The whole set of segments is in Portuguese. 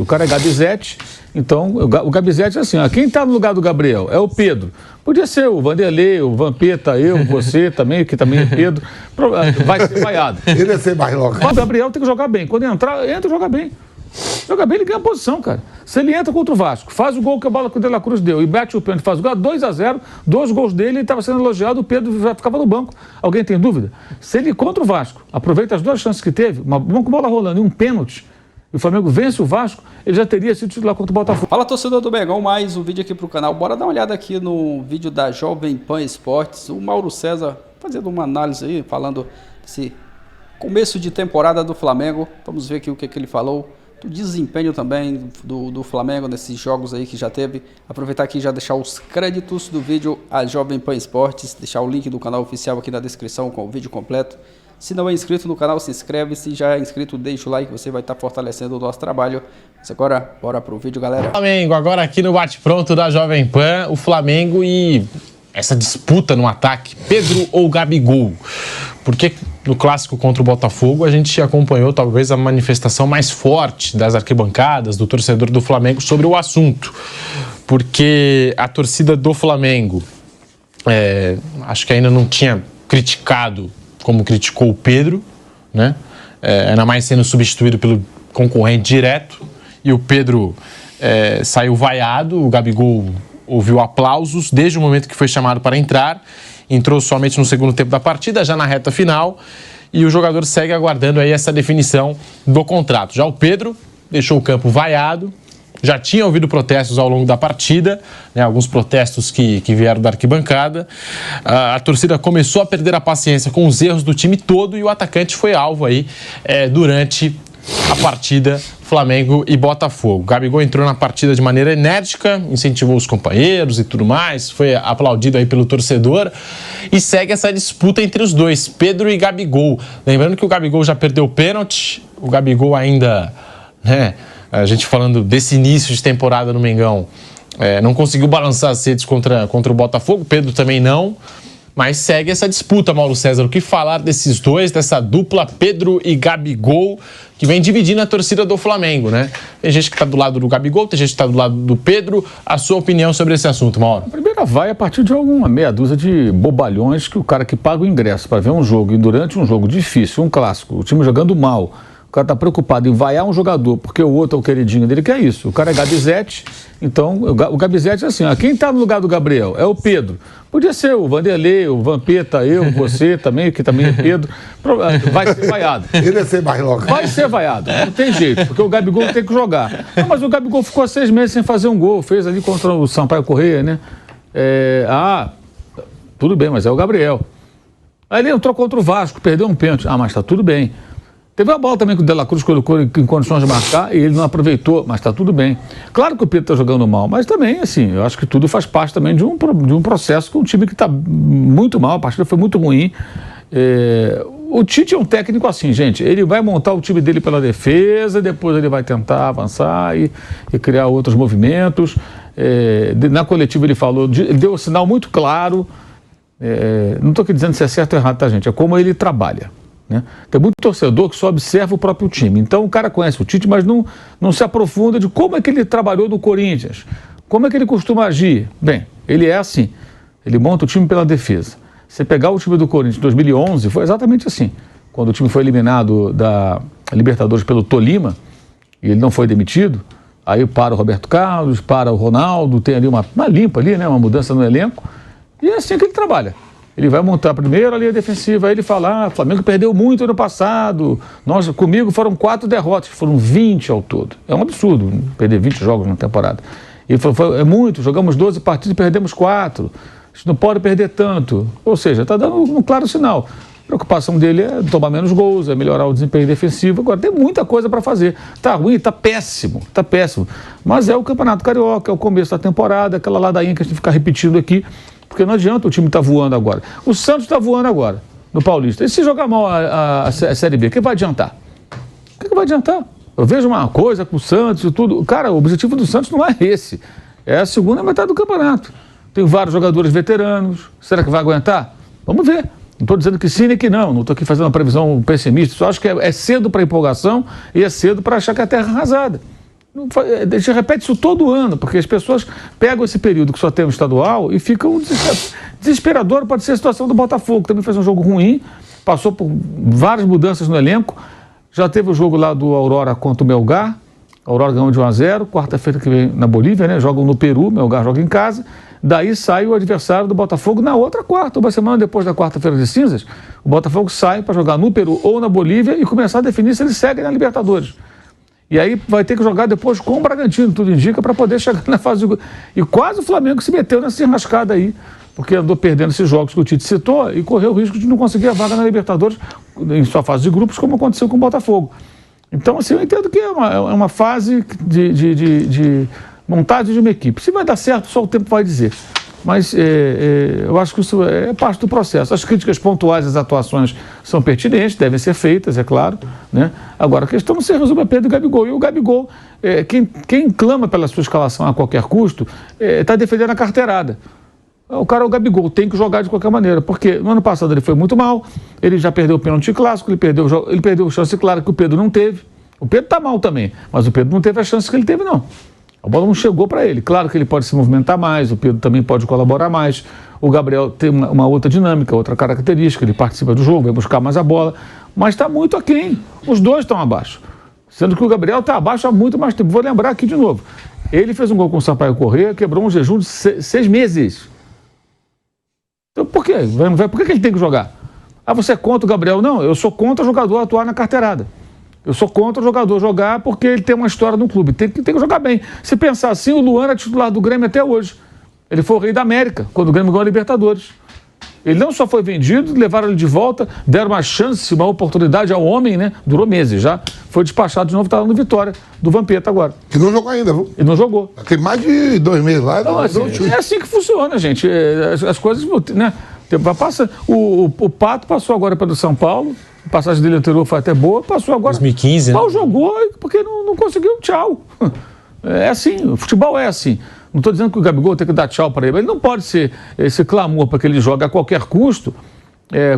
isso. O cara é Gabizete, então o Gabizete é assim, ó, quem está no lugar do Gabriel é o Pedro. Podia ser o Vanderlei, o Vampeta, eu, você também, que também é Pedro. Vai ser vaiado. Ele vai ser mais logo. O Gabriel tem que jogar bem. Quando entrar, entra e joga bem. Joga bem, ele ganha a posição, cara. Se ele entra contra o Vasco, faz o gol que a bola que o De La Cruz deu e bate o pênalti, faz o gol, 2-0, 2 gols dele, ele estava sendo elogiado, o Pedro já ficava no banco. Alguém tem dúvida? Se ele, contra o Vasco, aproveita as 2 chances que teve, uma bola rolando e um pênalti, e o Flamengo vence o Vasco, ele já teria sido titular contra o Botafogo. Fala, torcedor do Mengão, mais um vídeo aqui pro canal. Bora dar uma olhada aqui no vídeo da Jovem Pan Esportes. O Mauro César fazendo uma análise aí, falando desse começo de temporada do Flamengo. Vamos ver aqui o que ele falou. Do desempenho também do Flamengo nesses jogos aí que já teve. Aproveitar aqui e já deixar os créditos do vídeo a Jovem Pan Esportes, deixar o link do canal oficial aqui na descrição com o vídeo completo. Se não é inscrito no canal, se inscreve. Se já é inscrito, deixa o like, você vai estar fortalecendo o nosso trabalho. Mas agora, bora pro vídeo, galera. Flamengo, agora aqui no bate-pronto da Jovem Pan, o Flamengo e essa disputa no ataque, Pedro ou Gabigol? Porque no clássico contra o Botafogo a gente acompanhou talvez a manifestação mais forte das arquibancadas, do torcedor do Flamengo sobre o assunto. Porque a torcida do Flamengo, acho que ainda não tinha criticado como criticou o Pedro, né? Ainda mais sendo substituído pelo concorrente direto, e o Pedro saiu vaiado, o Gabigol ouviu aplausos desde o momento que foi chamado para entrar, entrou somente no segundo tempo da partida, já na reta final, e o jogador segue aguardando aí essa definição do contrato. Já o Pedro deixou o campo vaiado, já tinha ouvido protestos ao longo da partida, né, alguns protestos que vieram da arquibancada. A torcida começou a perder a paciência com os erros do time todo e o atacante foi alvo aí durante a partida Flamengo e Botafogo. Gabigol entrou na partida de maneira enérgica, incentivou os companheiros e tudo mais, foi aplaudido aí pelo torcedor e segue essa disputa entre os dois, Pedro e Gabigol. Lembrando que o Gabigol já perdeu o pênalti, o Gabigol ainda, né, a gente falando desse início de temporada no Mengão, não conseguiu balançar as redes contra o Botafogo, Pedro também não, mas segue essa disputa, Mauro César. O que falar desses dois, dessa dupla Pedro e Gabigol, que vem dividindo a torcida do Flamengo, né? Tem gente que está do lado do Gabigol, tem gente que está do lado do Pedro. A sua opinião sobre esse assunto, Mauro? A primeira vai a partir de uma meia dúzia de bobalhões que o cara que paga o ingresso para ver um jogo, e durante um jogo difícil, um clássico, o time jogando mal, o cara está preocupado em vaiar um jogador porque o outro é o queridinho dele, que é isso. O cara é Gabizete, então o Gabizete é assim, ó, quem está no lugar do Gabriel é o Pedro. Podia ser o Vanderlei, o Vampeta, eu, você também, que também é Pedro. Vai ser vaiado. Ele vai ser mais logo. Vai ser vaiado, não tem jeito, porque o Gabigol tem que jogar. Não, mas o Gabigol ficou 6 meses sem fazer um gol, fez ali contra o Sampaio Corrêa, né? Tudo bem, mas é o Gabriel. Aí ele entrou contra o Vasco, perdeu um pênalti. Mas tá tudo bem. Teve uma bola também que o De La Cruz colocou em condições de marcar e ele não aproveitou, mas está tudo bem. Claro que o Pedro está jogando mal, mas também, assim, eu acho que tudo faz parte também de um processo com um time que está muito mal, a partida foi muito ruim. O Tite é um técnico assim, gente, ele vai montar o time dele pela defesa, depois ele vai tentar avançar e criar outros movimentos. Na coletiva ele falou, ele deu um sinal muito claro, não estou aqui dizendo se é certo ou errado, tá, gente? É como ele trabalha. Né? Tem muito torcedor que só observa o próprio time. Então o cara conhece o Tite, mas não se aprofunda de como é que ele trabalhou no Corinthians, como é que ele costuma agir. Bem, ele é assim, ele monta o time pela defesa. Você pegar o time do Corinthians em 2011, foi exatamente assim. Quando o time foi eliminado da Libertadores pelo Tolima, e ele não foi demitido, aí para o Roberto Carlos, para o Ronaldo, tem ali uma limpa ali, né? Uma mudança no elenco, e é assim que ele trabalha. Ele vai montar primeiro a linha defensiva, aí ele fala, o Flamengo perdeu muito ano passado, comigo foram 4 derrotas, foram 20 ao todo. É um absurdo perder 20 jogos na temporada. Ele falou, é muito, jogamos 12 partidas e perdemos 4, a gente não pode perder tanto. Ou seja, está dando um claro sinal. A preocupação dele é tomar menos gols, é melhorar o desempenho defensivo. Agora, tem muita coisa para fazer. Está ruim, está péssimo. Mas é o Campeonato Carioca, é o começo da temporada, aquela ladainha que a gente fica repetindo aqui, porque não adianta o time estar voando agora. O Santos está voando agora, no Paulista. E se jogar mal a Série B, o que vai adiantar? O que vai adiantar? Eu vejo uma coisa com o Santos e tudo. Cara, o objetivo do Santos não é esse. É a segunda metade do campeonato. Tem vários jogadores veteranos. Será que vai aguentar? Vamos ver. Não estou dizendo que sim nem que não. Não estou aqui fazendo uma previsão pessimista. Só acho que é cedo para empolgação e é cedo para achar que a terra é arrasada. A gente repete isso todo ano, porque as pessoas pegam esse período que só tem o estadual e ficam desesperador. Pode ser a situação do Botafogo, também fez um jogo ruim, passou por várias mudanças no elenco. Já teve o jogo lá do Aurora contra o Melgar. A Aurora ganhou de 1-0, quarta-feira que vem na Bolívia, né? Jogam no Peru, o Melgar joga em casa. Daí sai o adversário do Botafogo na outra quarta. Uma semana depois da quarta-feira de cinzas, o Botafogo sai para jogar no Peru ou na Bolívia e começar a definir se ele segue na Libertadores. E aí vai ter que jogar depois com o Bragantino, tudo indica, para poder chegar na fase de... E quase o Flamengo se meteu nessa enrascada aí, porque andou perdendo esses jogos que o Tite citou e correu o risco de não conseguir a vaga na Libertadores em sua fase de grupos, como aconteceu com o Botafogo. Então, assim, eu entendo que é uma fase de montagem de uma equipe. Se vai dar certo, só o tempo vai dizer. Mas eu acho que isso é parte do processo. As críticas pontuais às atuações são pertinentes, devem ser feitas, é claro, né? Agora, a questão não se resume a Pedro e Gabigol. E o Gabigol, quem clama pela sua escalação a qualquer custo, está defendendo a carteirada. O Gabigol tem que jogar de qualquer maneira, porque no ano passado ele foi muito mal, ele já perdeu o pênalti clássico, ele perdeu a chance clara que o Pedro não teve. O Pedro está mal também, mas o Pedro não teve a chance que ele teve, não. A bola não chegou para ele. Claro que ele pode se movimentar mais, o Pedro também pode colaborar mais. O Gabriel tem uma outra dinâmica, outra característica, ele participa do jogo, vai buscar mais a bola, mas está muito aquém. Os dois estão abaixo. Sendo que o Gabriel está abaixo há muito mais tempo. Vou lembrar aqui de novo. Ele fez um gol com o Sampaio Corrêa, quebrou um jejum de 6 meses. Então, por quê? Por que ele tem que jogar? Ah, você é contra o Gabriel? Não, eu sou contra o jogador atuar na carteirada. Eu sou contra o jogador jogar porque ele tem uma história no clube. Tem que jogar bem. Se pensar assim, o Luan é titular do Grêmio até hoje. Ele foi o rei da América, quando o Grêmio ganhou a Libertadores. Ele não só foi vendido, levaram ele de volta, deram uma chance, uma oportunidade ao homem, né? Durou meses já. Foi despachado de novo, está lá no Vitória, do Vampeta agora. Que não jogou ainda, viu? Ele não jogou. Tem mais de 2 meses lá. Então, é assim que funciona, gente. As coisas, né? Passa, o Pato passou agora pelo São Paulo, a passagem dele anterior foi até boa, passou agora... 2015, né? Mal jogou porque não conseguiu, tchau. É assim, o futebol é assim. Não estou dizendo que o Gabigol tem que dar tchau para ele, mas ele não pode ser esse clamor para que ele jogue a qualquer custo,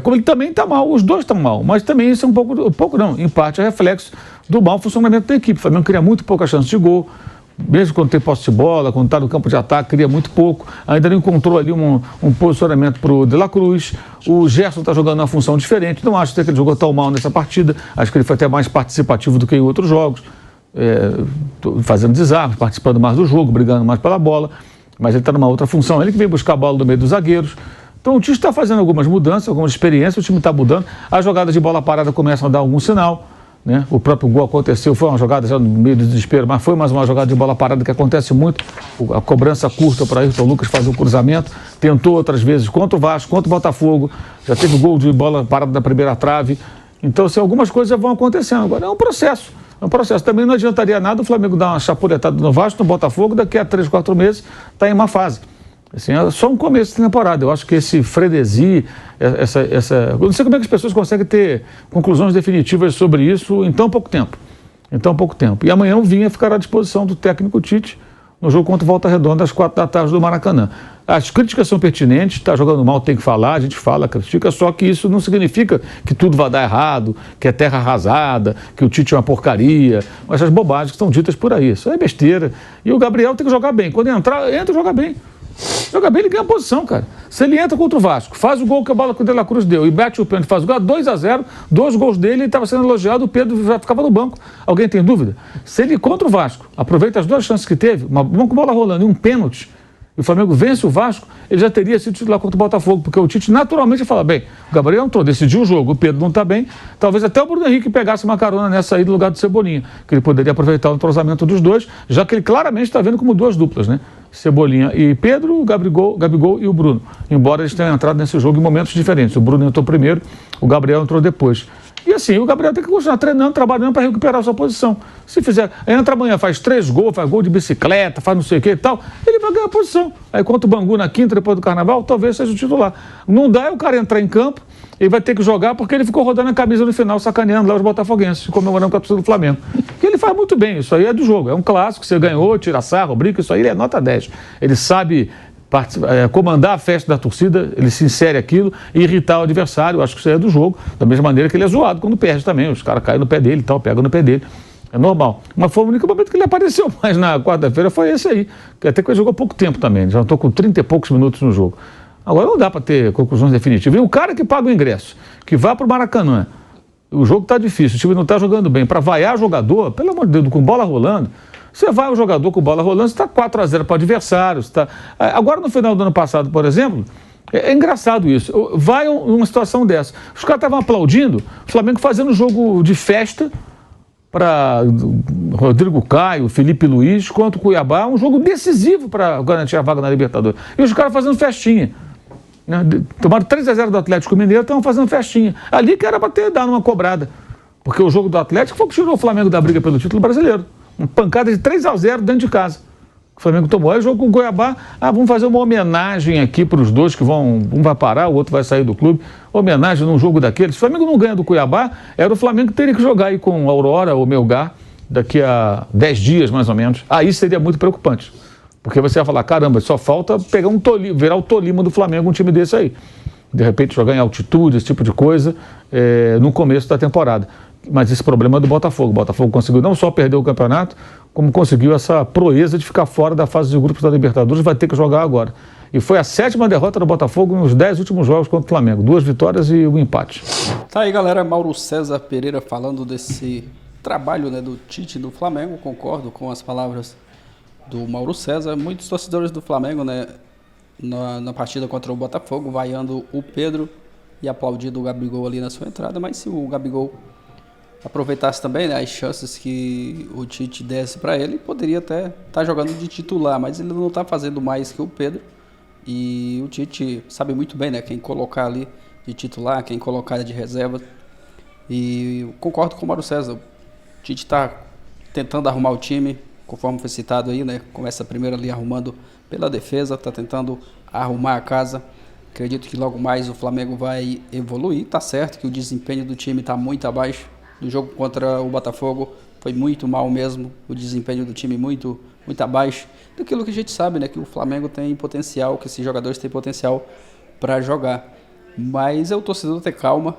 como ele também está mal, os dois estão mal, mas também isso é um pouco não, em parte é reflexo do mau funcionamento da equipe. O Flamengo cria muito pouca chance de gol, mesmo quando tem posse de bola, quando está no campo de ataque, cria muito pouco, ainda não encontrou ali um posicionamento para o De La Cruz. O Gerson está jogando uma função diferente, não acho que ele jogou tão mal nessa partida, acho que ele foi até mais participativo do que em outros jogos. Fazendo desarmes, participando mais do jogo, brigando mais pela bola, mas ele está numa outra função, ele que vem buscar a bola no meio dos zagueiros. Então o Tite está fazendo algumas mudanças, algumas experiências, o time está mudando, as jogadas de bola parada começam a dar algum sinal, né? O próprio gol aconteceu, foi uma jogada já no meio do desespero, mas foi mais uma jogada de bola parada que acontece muito, a cobrança curta para Ayrton Lucas fazer o cruzamento, tentou outras vezes contra o Vasco, contra o Botafogo, já teve gol de bola parada da primeira trave. Então, assim, algumas coisas já vão acontecendo. Agora é um processo. É um processo. Também não adiantaria nada o Flamengo dar uma chapuletada no Vasco, no Botafogo, daqui a 3, 4 meses está em uma fase. Assim, é só um começo de temporada. Eu acho que esse frenesi, eu não sei como é que as pessoas conseguem ter conclusões definitivas sobre isso em tão pouco tempo. Em tão pouco tempo. E amanhã o Vinha ficará à disposição do técnico Tite no jogo contra o Volta Redonda às 4 da tarde do Maracanã. As críticas são pertinentes, está jogando mal, tem que falar, a gente fala, critica, só que isso não significa que tudo vai dar errado, que é terra arrasada, que o Tite é uma porcaria, essas bobagens que são ditas por aí, isso é besteira. E o Gabriel tem que jogar bem, quando entrar, entra e joga bem. Joga bem, ele ganha a posição, cara. Se ele entra contra o Vasco, faz o gol que a bola que o De La Cruz deu e bate o pênalti, faz o gol 2-0, 2 gols dele, ele estava sendo elogiado, o Pedro já ficava no banco. Alguém tem dúvida? Se ele contra o Vasco aproveita as 2 chances que teve, uma bola rolando e um pênalti, e o Flamengo vence o Vasco, ele já teria sido titular contra o Botafogo, porque o Tite naturalmente fala, bem, o Gabriel entrou, decidiu o jogo, o Pedro não está bem, talvez até o Bruno Henrique pegasse uma carona nessa aí do lugar do Cebolinha, que ele poderia aproveitar o entrosamento dos dois, já que ele claramente está vendo como 2 duplas, né? Cebolinha e Pedro, o Gabigol e o Bruno, embora eles tenham entrado nesse jogo em momentos diferentes. O Bruno entrou primeiro, o Gabriel entrou depois. E assim, o Gabriel tem que continuar treinando, trabalhando para recuperar a sua posição. Se fizer, entra amanhã, faz 3 gols, faz gol de bicicleta, faz não sei o que e tal, ele vai ganhar a posição. Aí contra o Bangu na quinta, depois do Carnaval, talvez seja o titular. Não dá é o cara entrar em campo, ele vai ter que jogar porque ele ficou rodando a camisa no final, sacaneando lá os botafoguenses, comemorando com a torcida do Flamengo. Porque ele faz muito bem, isso aí é do jogo, é um clássico, você ganhou, tira sarro, brinca, isso aí ele é nota 10. Ele sabe comandar a festa da torcida, ele se insere aquilo e irritar o adversário, acho que isso aí é do jogo, da mesma maneira que ele é zoado quando perde também, os caras caem no pé dele e tal, pegam no pé dele. É normal. Mas foi o único momento que ele apareceu mais na quarta-feira, foi esse aí. Até que ele jogou pouco tempo também, já estou com 30 e poucos minutos no jogo. Agora não dá para ter conclusões definitivas. E o cara que paga o ingresso, que vai para o Maracanã, o jogo está difícil, o time não está jogando bem, para vaiar jogador, pelo amor de Deus, com bola rolando, você vai o jogador com bola rolando, você está 4-0 para o adversário. Agora no final do ano passado, por exemplo, é engraçado isso. Vai uma situação dessa. Os caras estavam aplaudindo, o Flamengo fazendo jogo de festa para Rodrigo Caio, Felipe Luiz contra o Cuiabá, um jogo decisivo para garantir a vaga na Libertadores. E os caras fazendo festinha. Né? Tomaram 3-0 do Atlético Mineiro, estavam fazendo festinha. Ali que era para ter dado uma cobrada. Porque o jogo do Atlético foi o que tirou o Flamengo da briga pelo título brasileiro. Uma pancada de 3-0 dentro de casa. O Flamengo tomou. Aí o jogo com o Cuiabá, vamos fazer uma homenagem aqui para os dois que vão, um vai parar, o outro vai sair do clube. Homenagem num jogo daqueles. Se o Flamengo não ganha do Cuiabá, era o Flamengo que teria que jogar aí com Aurora ou Melgar daqui a 10 dias, mais ou menos. Aí seria muito preocupante. Porque você ia falar, caramba, só falta pegar virar o Tolima do Flamengo, um time desse aí. De repente jogar em altitude, esse tipo de coisa, no começo da temporada. Mas esse problema é do Botafogo. O Botafogo conseguiu não só perder o campeonato, como conseguiu essa proeza de ficar fora da fase de grupos da Libertadores, vai ter que jogar agora. E foi a 7ª derrota do Botafogo nos 10 últimos jogos contra o Flamengo. 2 vitórias e um empate. Tá aí, galera. Mauro César Pereira falando desse trabalho, né, do Tite do Flamengo. Concordo com as palavras do Mauro César. Muitos torcedores do Flamengo, né, na partida contra o Botafogo, vaiando o Pedro e aplaudindo o Gabigol ali na sua entrada. Mas se o Gabigol aproveitasse também, né, as chances que o Tite desse para ele, poderia até estar jogando de titular, mas ele não está fazendo mais que o Pedro. E o Tite sabe muito bem, né, quem colocar ali de titular, quem colocar de reserva. E concordo com o Mauro César. O Tite está tentando arrumar o time, conforme foi citado aí, né? Começa primeiro ali arrumando pela defesa, está tentando arrumar a casa. Acredito que logo mais o Flamengo vai evoluir. Tá certo que o desempenho do time está muito abaixo. No jogo contra o Botafogo foi muito mal mesmo. O desempenho do time muito abaixo daquilo que a gente sabe, né? Que o Flamengo tem potencial, que esses jogadores têm potencial para jogar. Mas é o torcedor ter calma.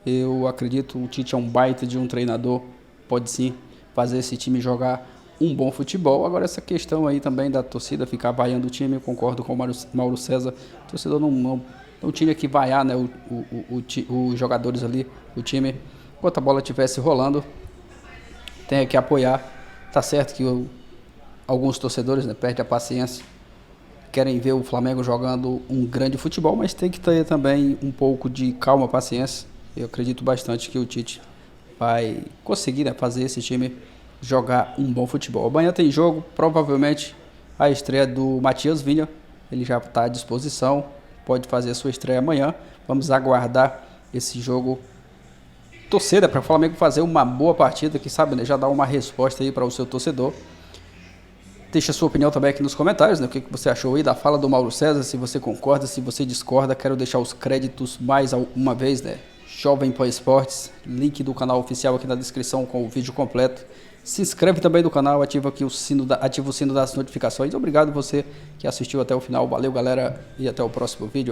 Eu acredito que o Tite é um baita de um treinador. Pode sim fazer esse time jogar um bom futebol. Agora essa questão aí também da torcida ficar vaiando o time, eu concordo com o Mauro César. O torcedor não tinha que vaiar, né, os jogadores ali, o time. Enquanto a bola estivesse rolando, tem que apoiar. Tá certo que alguns torcedores, né, perdem a paciência, querem ver o Flamengo jogando um grande futebol, mas tem que ter também um pouco de calma, paciência. Eu acredito bastante que o Tite vai conseguir, né, fazer esse time jogar um bom futebol. Amanhã tem jogo, provavelmente a estreia do Matias Vinha. Ele já está à disposição, pode fazer a sua estreia amanhã. Vamos aguardar esse jogo. Torcida para o Flamengo fazer uma boa partida, que sabe, né, já dá uma resposta aí para o seu torcedor. Deixa a sua opinião também aqui nos comentários, né? O que você achou aí da fala do Mauro César, se você concorda, se você discorda. Quero deixar os créditos mais uma vez, né? Jovem Pan Esportes, link do canal oficial aqui na descrição com o vídeo completo. Se inscreve também no canal, ativa aqui ativa o sino das notificações. Obrigado você que assistiu até o final. Valeu, galera, e até o próximo vídeo.